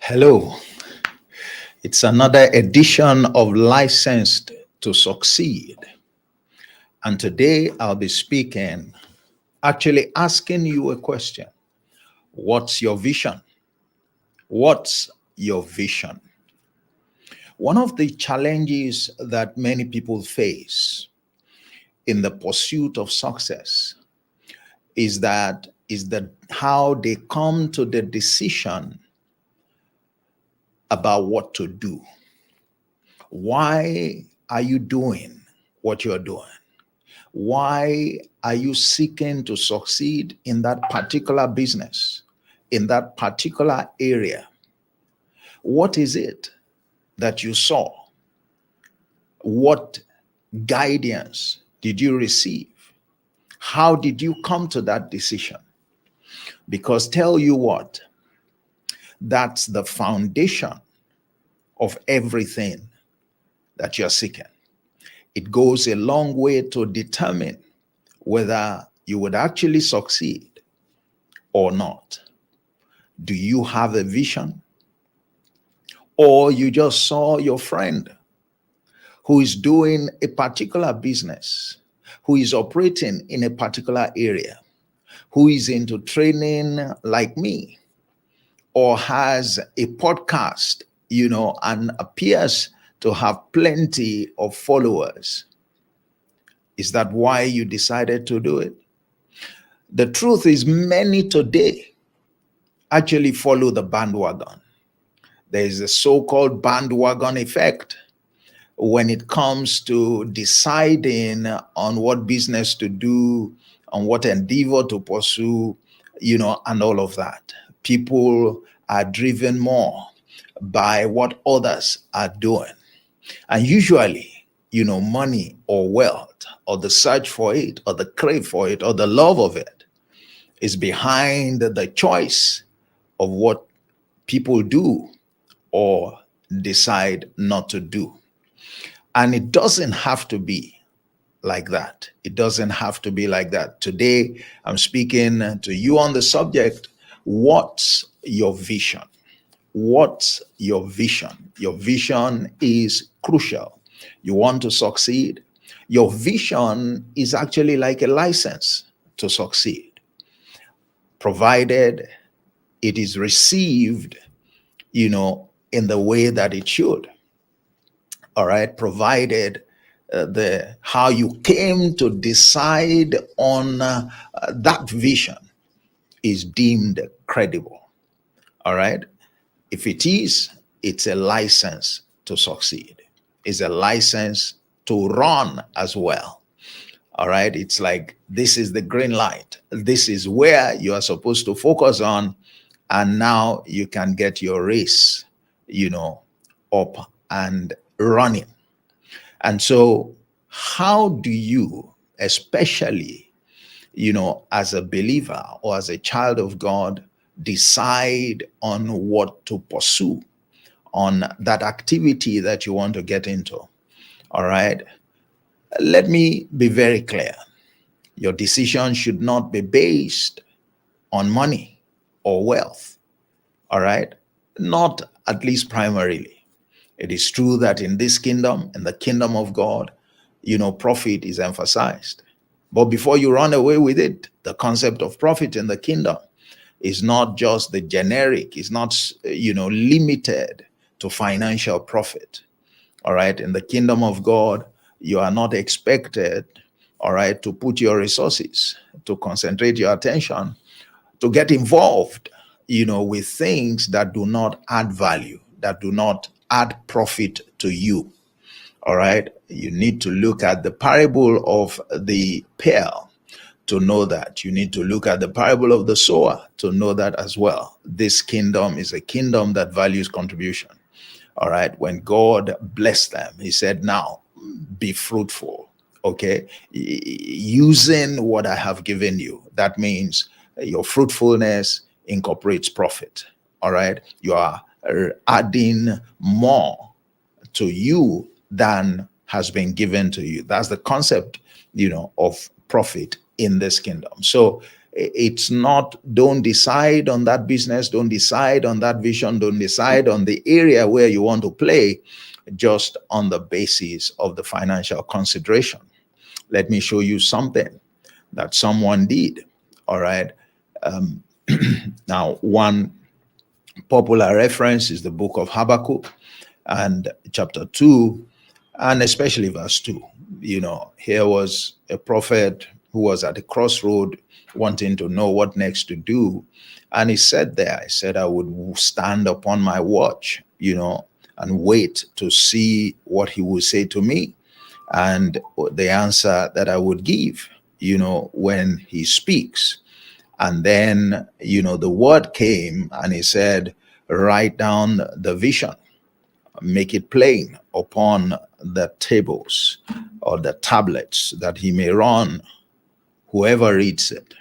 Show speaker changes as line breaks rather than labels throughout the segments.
Hello, it's another edition of Licensed to Succeed. And today I'll be speaking, actually asking you a question. What's your vision? What's your vision? One of the challenges that many people face in the pursuit of success is that how they come to the decision about what to do. Why are you doing what you're doing? Why are you seeking to succeed in that particular business, in that particular area? What is it that you saw? What guidance did you receive? How did you come to that decision? Because tell you what, that's the foundation of everything that you're seeking. It goes a long way to determine whether you would actually succeed or not. Do you have a vision? Or you just saw your friend who is doing a particular business, who is operating in a particular area, who is into training like me, or has a podcast, and appears to have plenty of followers. Is that why you decided to do it? The truth is, many today actually follow the bandwagon. There is a so-called bandwagon effect when it comes to deciding on what business to do, on what endeavor to pursue, and all of that. People are driven more by what others are doing. And usually, money or wealth or the search for it or the crave for it or the love of it is behind the choice of what people do or decide not to do. And it doesn't have to be like that. It doesn't have to be like that. Today, I'm speaking to you on the subject, what's your vision? What's your vision? Your vision is crucial. You want to succeed. Your vision is actually like a license to succeed, provided it is received, in the way that it should. All right, provided the how you came to decide on that vision is deemed credible. All right, if it is, it's a license to succeed. It's a license to run as well. All right, it's like this is the green light. This is where you are supposed to focus on, and now you can get your race, up and running. And so, how do you, especially, as a believer or as a child of God, decide on what to pursue, on that activity that you want to get into? All right. Let me be very clear. Your decision should not be based on money or wealth. All right. Not at least primarily. It is true that in this kingdom, in the kingdom of God, profit is emphasized. But before you run away with it, the concept of profit in the kingdom is not just the generic, it's not, limited to financial profit. All right. In the kingdom of God, you are not expected, all right, to put your resources, to concentrate your attention, to get involved, with things that do not add value, that do not add profit to you. All right. You need to look at the parable of the pearl to know that. You need to look at the parable of the sower to know that as well. This kingdom is a kingdom that values contribution. All right. When God blessed them, he said, now be fruitful. Okay. Using what I have given you. That means your fruitfulness incorporates profit. All right. You are adding more to you than has been given to you. That's the concept, of profit in this kingdom. So It's not, don't decide on that business, don't decide on that vision, don't decide on the area where you want to play just on the basis of the financial consideration. Let me show you something that someone did. All right. Um, Now, one popular reference is the book of Habakkuk and chapter 2, and especially verse 2. Here was a prophet who was at a crossroad wanting to know what next to do. And he said there, I said, I would stand upon my watch, and wait to see what he would say to me and the answer that I would give, when he speaks. And then, the word came and he said, write down the vision, make it plain upon the tables or the tablets that he may run whoever reads it.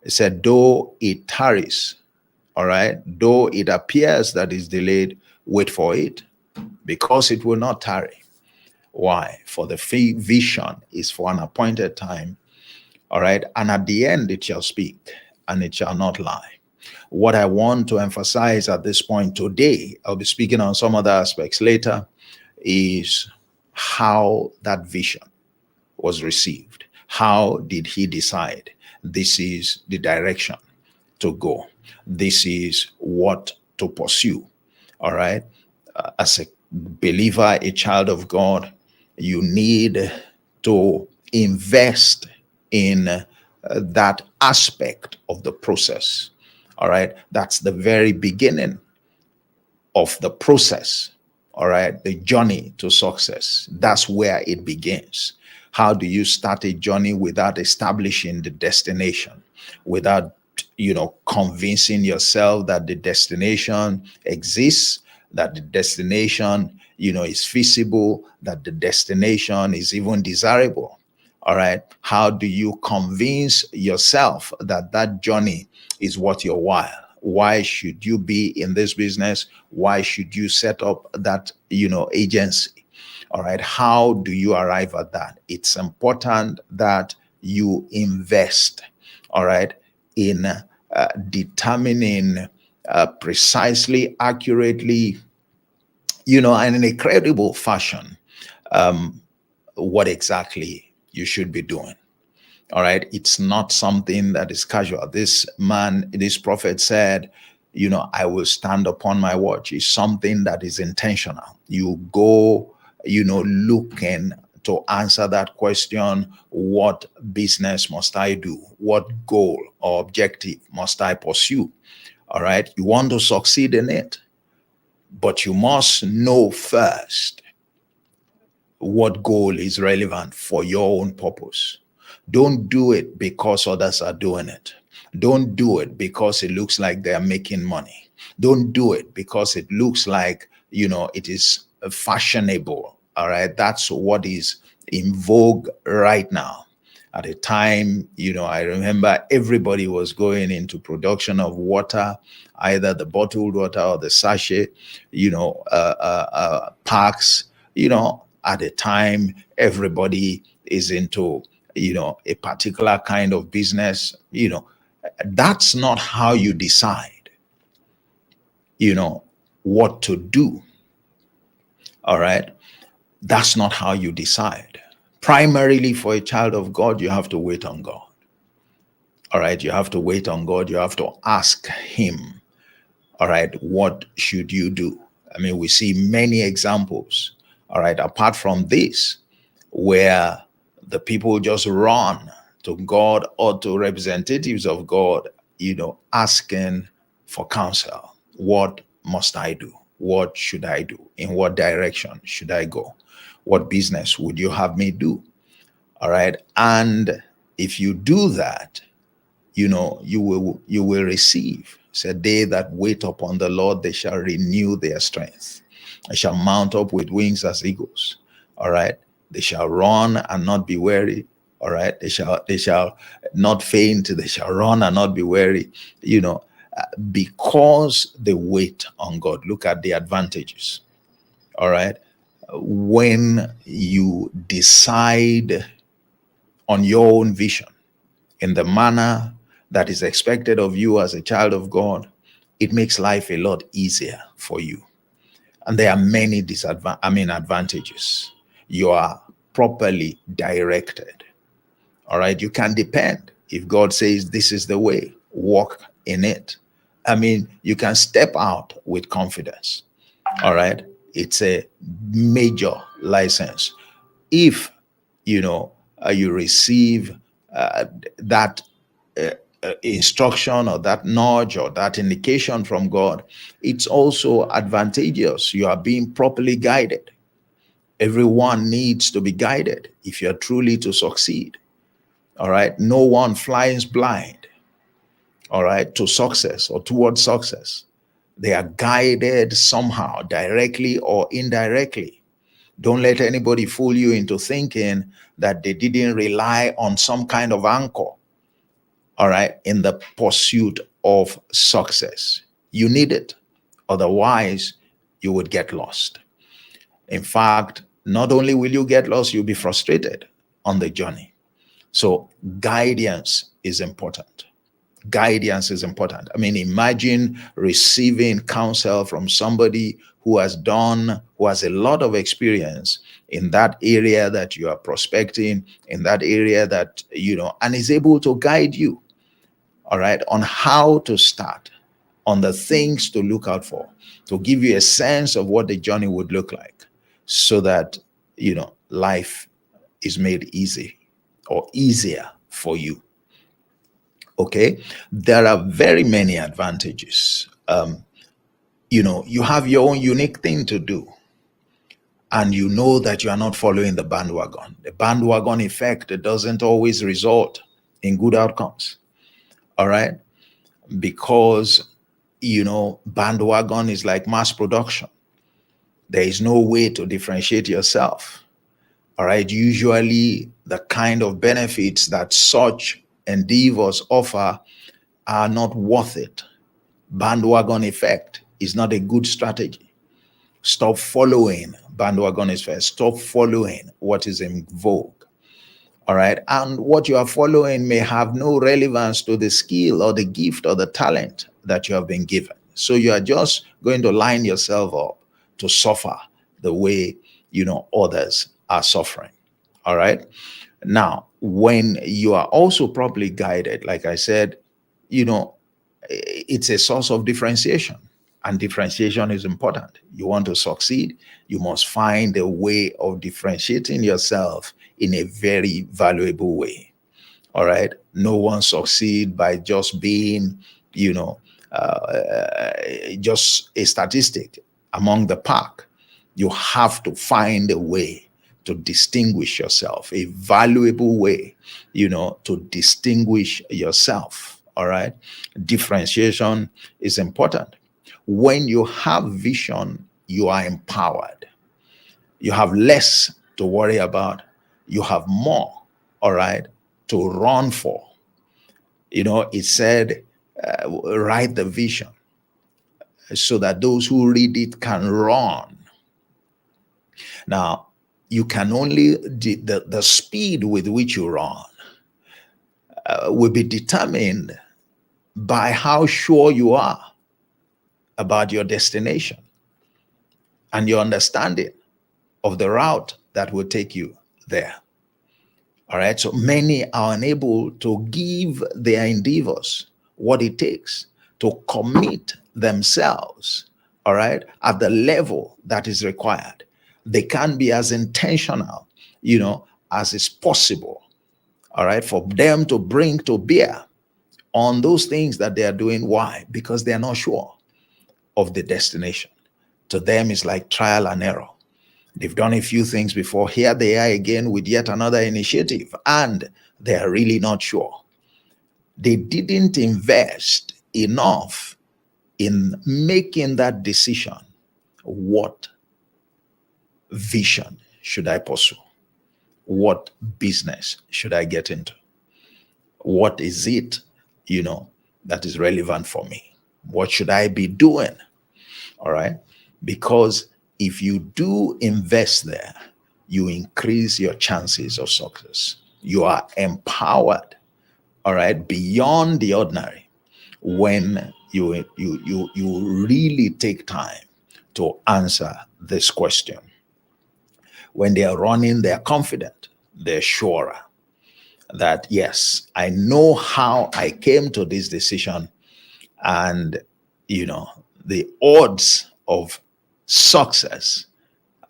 He said, though it tarries, all right, though it appears that is delayed, wait for it, because it will not tarry. Why? For the vision is for an appointed time, all right, and at the end it shall speak and it shall not lie. What I want to emphasize at this point today, I'll be speaking on some other aspects later, is how that vision was received. How did he decide this is the direction to go? This is what to pursue. All right. As a believer, a child of God, you need to invest in that aspect of the process. All right. That's the very beginning of the process. All right. The journey to success. That's where it begins. How do you start a journey without establishing the destination, without, convincing yourself that the destination exists, that the destination, is feasible, that the destination is even desirable? All right. How do you convince yourself that that journey is worth your while? Why should you be in this business? Why should you set up that, agency? All right. How do you arrive at that? It's important that you invest, all right, in determining precisely, accurately, and in a credible fashion, what exactly you should be doing. All right. It's not something that is casual. This prophet said, I will stand upon my watch. It's something that is intentional. You go, looking to answer that question. What business must I do? What goal or objective must I pursue? All right. You want to succeed in it, but you must know first what goal is relevant for your own purpose. Don't do it because others are doing it. Don't do it because it looks like they are making money. Don't do it because it looks like, it is fashionable. All right. That's what is in vogue right now. At a time, I remember everybody was going into production of water, either the bottled water or the sachet, packs, at a time everybody is into a particular kind of business. That's not how you decide what to do. All right, that's not how you decide. Primarily, for a child of God, you have to wait on God. All right, you have to wait on God. You have to ask him, all right, what should you do? I mean, we see many examples, all right, apart from this, where the people just run to God or to representatives of God, asking for counsel. What must I do? What should I do? In what direction should I go? What business would you have me do? All right. And if you do that, you will receive. Said, they that wait upon the Lord, they shall renew their strength. They shall mount up with wings as eagles. All right. They shall run and not be weary. All right. They shall not faint. They shall run and not be weary. Because they wait on God. Look at the advantages. All right. When you decide on your own vision in the manner that is expected of you as a child of God, it makes life a lot easier for you. And there are many advantages. You are properly directed. All right. You can depend. If God says this is the way, walk in it. You can step out with confidence. All right. It's a major license. If, you receive that instruction or that nudge or that indication from God, it's also advantageous. You are being properly guided. Everyone needs to be guided if you're truly to succeed. All right. No one flies blind, all right, to success or towards success. They are guided somehow, directly or indirectly. Don't let anybody fool you into thinking that they didn't rely on some kind of anchor, all right, in the pursuit of success. You need it. Otherwise, you would get lost. In fact, not only will you get lost, you'll be frustrated on the journey. So guidance is important. Guidance is important. Imagine receiving counsel from somebody who has a lot of experience in that area that you are prospecting, in that area that, and is able to guide you, all right, on how to start, on the things to look out for, to give you a sense of what the journey would look like so that, life is made easy or easier for you. Okay, there are very many advantages. You have your own unique thing to do, and you know that you are not following the bandwagon. The bandwagon effect, it doesn't always result in good outcomes. All right, because bandwagon is like mass production. There is no way to differentiate yourself. All right, usually the kind of benefits that such endeavors offer are not worth it. Bandwagon effect is not a good strategy. Stop following bandwagon effect. Stop following what is in vogue. All right. And what you are following may have no relevance to the skill or the gift or the talent that you have been given. So you are just going to line yourself up to suffer the way, others are suffering. All right. Now, when you are also properly guided, like I said, it's a source of differentiation, and differentiation is important. You want to succeed, you must find a way of differentiating yourself in a very valuable way. All right. No one succeed by just being, just a statistic among the pack. You have to find a way to distinguish yourself, a valuable way, to distinguish yourself. All right. Differentiation is important. When you have vision, you are empowered. You have less to worry about. You have more, all right, to run for. It said, write the vision so that those who read it can run. Now, you can only, the speed with which you run will be determined by how sure you are about your destination and your understanding of the route that will take you there. All right. So many are unable to give their endeavors what it takes to commit themselves, all right, at the level that is required. They can be as intentional, as is possible, all right, for them to bring to bear on those things that they are doing. Why? Because they are not sure of the destination. To them, it's like trial and error. They've done a few things before. Here they are again with yet another initiative, and they are really not sure. They didn't invest enough in making that decision. What vision should I pursue? What business should I get into? What is it, that is relevant for me? What should I be doing? All right. Because if you do invest there, you increase your chances of success. You are empowered all right, beyond the ordinary, when you really take time to answer this question. When they are running, they're confident, they're sure that yes, I know how I came to this decision, and you know the odds of success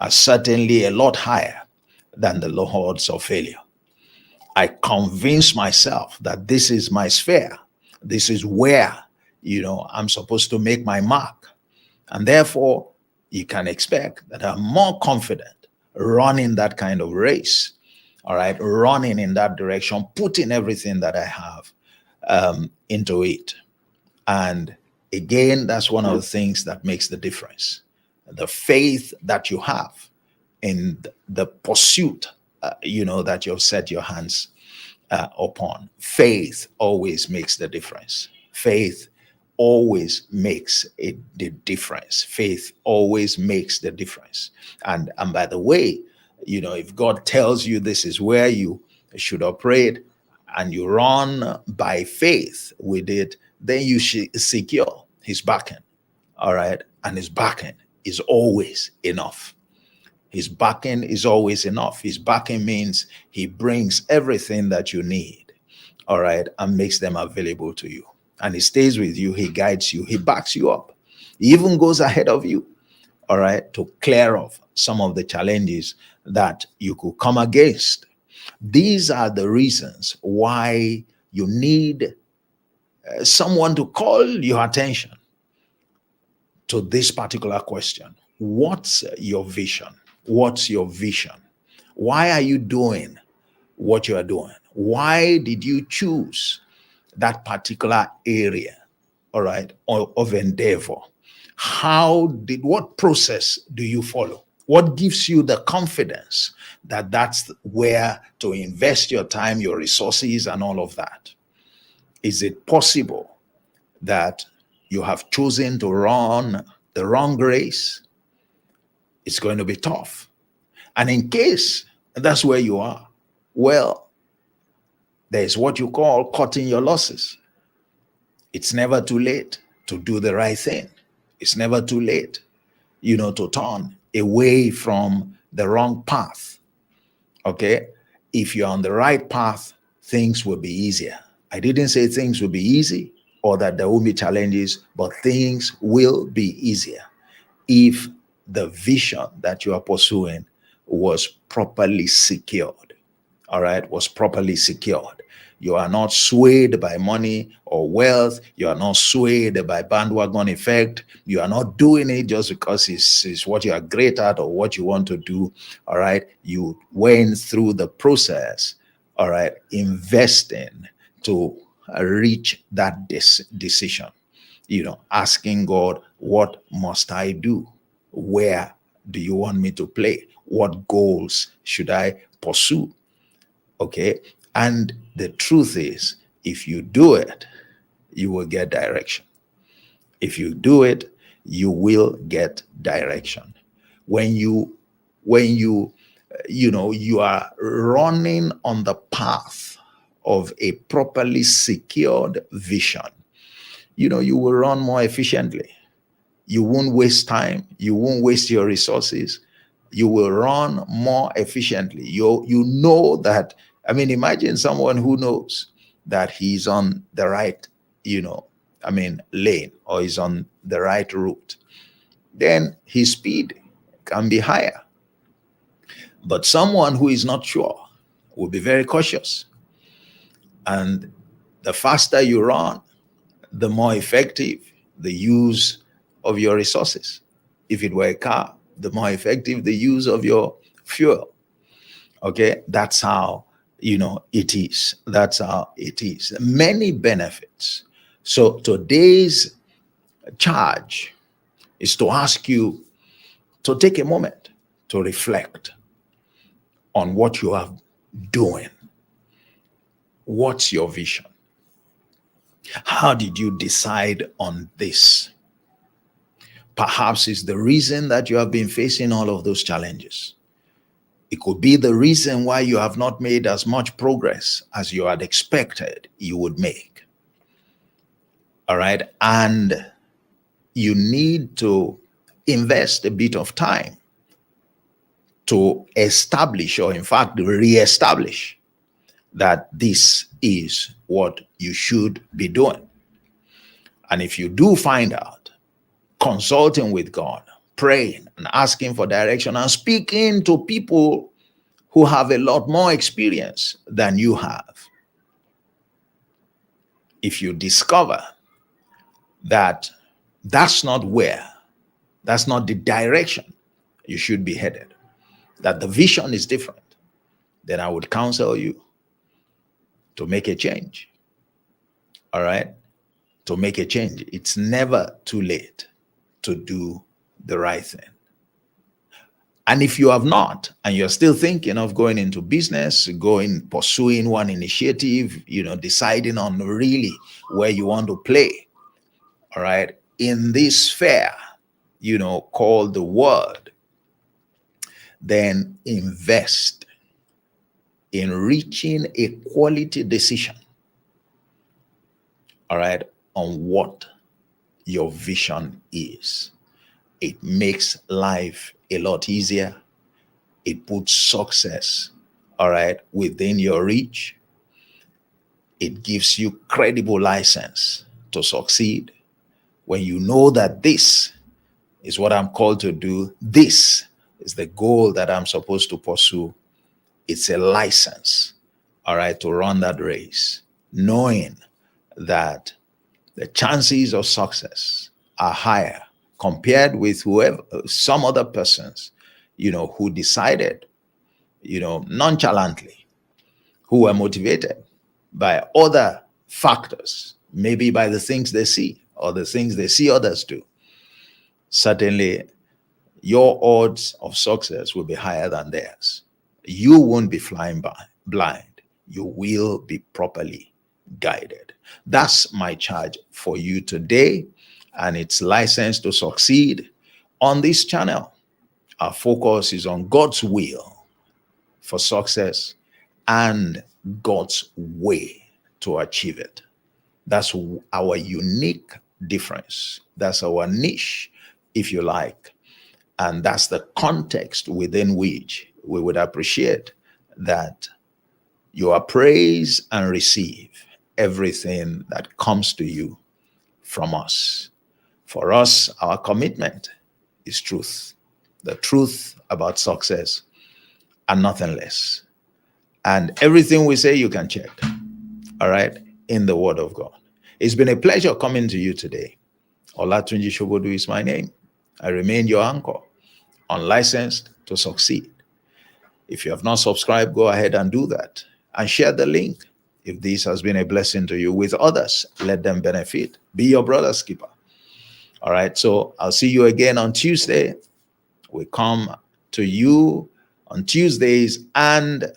are certainly a lot higher than the low odds of failure. I convince myself that this is my sphere. This is where, I'm supposed to make my mark. And therefore, you can expect that I'm more confident running that kind of race, all right, running in that direction, putting everything that I have into it. And again, that's one of the things that makes the difference. The faith that you have in the pursuit, that you've set your hands upon. Faith always makes the difference. Faith always makes the difference. Faith always makes the difference. And by the way, if God tells you this is where you should operate, and you run by faith with it, then you should secure his backing. All right. And his backing is always enough. His backing is always enough. His backing means he brings everything that you need, all right, and makes them available to you. And he stays with you, he guides you, he backs you up. He even goes ahead of you, all right, to clear off some of the challenges that you could come against. These are the reasons why you need someone to call your attention to this particular question. What's your vision? What's your vision? Why are you doing what you are doing? Why did you choose that particular area, all right, of endeavor? What process do you follow? What gives you the confidence that that's where to invest your time, your resources, and all of that? Is it possible that you have chosen to run the wrong race? It's going to be tough. And in case that's where you are, well, there's what you call cutting your losses. It's never too late to do the right thing. It's never too late, to turn away from the wrong path. Okay? If you're on the right path, things will be easier. I didn't say things will be easy or that there will be challenges, but things will be easier if the vision that you are pursuing was properly secured. All right, was properly secured. You are not swayed by money or wealth. You are not swayed by bandwagon effect. You are not doing it just because it's what you are great at or what you want to do. All right, you went through the process, all right, investing to reach that decision, asking God, what must I do? Where do you want me to play? What goals should I pursue? Okay. And the truth is, if you do it, you will get direction. If you do it, you will get direction. When you are running on the path of a properly secured vision, you will run more efficiently. You won't waste time. You won't waste your resources. You will run more efficiently. You know that. I mean, imagine someone who knows that he's on the right, lane, or is on the right route. Then his speed can be higher. But someone who is not sure will be very cautious. And the faster you run, the more effective the use of your resources. If it were a car, the more effective the use of your fuel. Okay, that's how it is. That's how it is. Many benefits. So today's charge is to ask you to take a moment to reflect on what you are doing. What's your vision? How did you decide on this? Perhaps it's the reason that you have been facing all of those challenges. It could be the reason why you have not made as much progress as you had expected you would make. All right. And you need to invest a bit of time to establish, or in fact, re-establish that this is what you should be doing. And if you do find out, consulting with God, praying and asking for direction and speaking to people who have a lot more experience than you have. If you discover that that's not the direction you should be headed, that the vision is different, then I would counsel you to make a change. All right? To make a change. It's never too late to do the right thing. And if you have not, and you're still thinking of going into business, pursuing one initiative, deciding on really where you want to play, all right, in this sphere, called the world, then invest in reaching a quality decision, all right, on what your vision is. It makes life a lot easier. It puts success, all right, within your reach. It gives you credible license to succeed when you know that this is what I'm called to do. This is the goal that I'm supposed to pursue. It's a license, all right, to run that race, knowing that the chances of success are higher compared with some other persons, who decided, nonchalantly, who were motivated by other factors, maybe by the things they see or the things they see others do. Certainly, your odds of success will be higher than theirs. You won't be flying blind. You will be properly guided. That's my charge for you today, and it's licensed to succeed on this channel. Our focus is on God's will for success and God's way to achieve it. That's our unique difference. That's our niche, if you like. And that's the context within which we would appreciate that you appraise and receive everything that comes to you from us. For us, our commitment is truth, the truth about success and nothing less. And everything we say, you can check, all right, in the Word of God. It's been a pleasure coming to you today. Olatunji Shobodu is my name. I remain your anchor, unlicensed to succeed. If you have not subscribed, go ahead and do that. And share the link. If this has been a blessing to you with others, let them benefit. Be your brother's keeper. All right, so I'll see you again on Tuesday. We come to you on Tuesdays and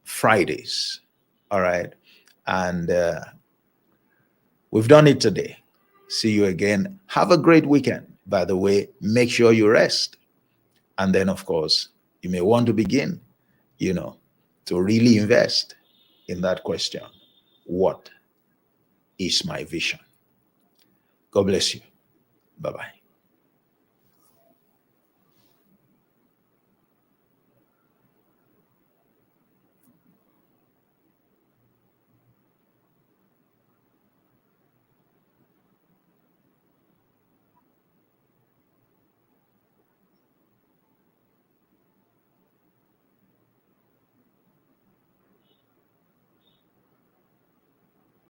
Fridays. All right, and we've done it today. See you again. Have a great weekend. By the way, make sure you rest. And then, of course, you may want to begin, to really invest in that question. What is my vision? God bless you. Bye-bye.